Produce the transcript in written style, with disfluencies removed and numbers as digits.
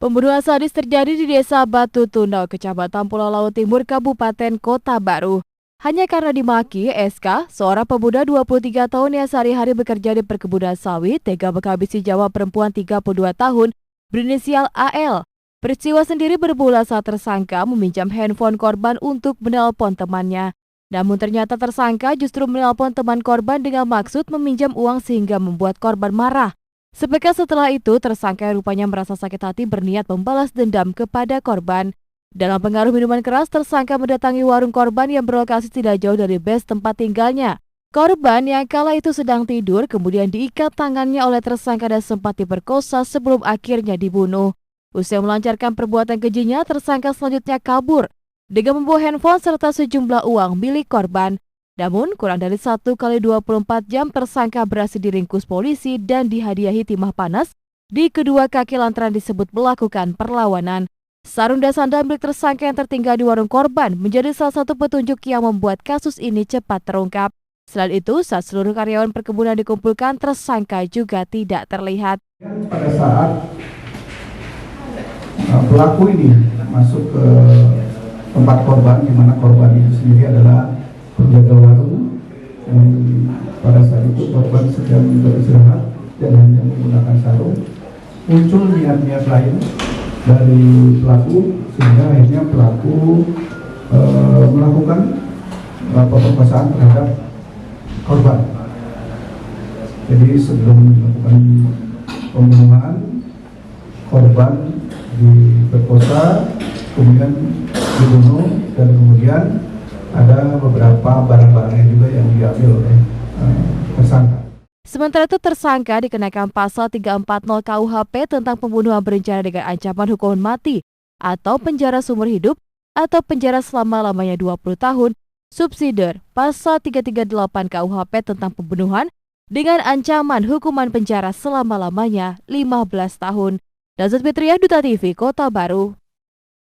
Pembunuhan sadis terjadi di Desa Batu Tundau, Kecamatan Pulau Laut Timur, Kabupaten Kota Baru. Hanya karena dimaki, SK, seorang pemuda 23 tahun yang sehari-hari bekerja di perkebunan sawit, tega menghabisi nyawa perempuan 32 tahun berinisial AL. Peristiwa sendiri bermula saat tersangka meminjam handphone korban untuk menelpon temannya. Namun ternyata tersangka justru menelpon teman korban dengan maksud meminjam uang sehingga membuat korban marah. Sepekan setelah itu, tersangka yang rupanya merasa sakit hati berniat membalas dendam kepada korban. Dalam pengaruh minuman keras, tersangka mendatangi warung korban yang berlokasi tidak jauh dari base tempat tinggalnya. Korban yang kala itu sedang tidur kemudian diikat tangannya oleh tersangka dan sempat diperkosa sebelum akhirnya dibunuh. Usai melancarkan perbuatan kejinya, tersangka selanjutnya kabur dengan membawa handphone serta sejumlah uang milik korban. Namun, kurang dari 1x24 jam tersangka berhasil diringkus polisi dan dihadiahi timah panas di kedua kaki lantaran disebut melakukan perlawanan. Sarung dan sandal milik tersangka yang tertinggal di warung korban menjadi salah satu petunjuk yang membuat kasus ini cepat terungkap. Selain itu, saat seluruh karyawan perkebunan dikumpulkan, tersangka juga tidak terlihat. Pada saat pelaku ini masuk ke tempat korban, di mana korban itu sendiri adalah penjaga warung, dan pada saat itu korban sedang beristirahat dan hanya menggunakan sarung. Muncul niat-niat lain dari pelaku sehingga akhirnya pelaku melakukan pemerkosaan terhadap korban. Jadi sebelum melakukan pembunuhan, korban diperkosa, kemudian dibunuh, dan kemudian ada beberapa barang-barangnya juga yang diambil oleh tersangka. Sementara itu, tersangka dikenakan pasal 340 KUHP tentang pembunuhan berencana dengan ancaman hukuman mati atau penjara seumur hidup atau penjara selama-lamanya 20 tahun, subsidiar pasal 338 KUHP tentang pembunuhan dengan ancaman hukuman penjara selama-lamanya 15 tahun. Nazat Fitriah, Duta TV, Kota Baru.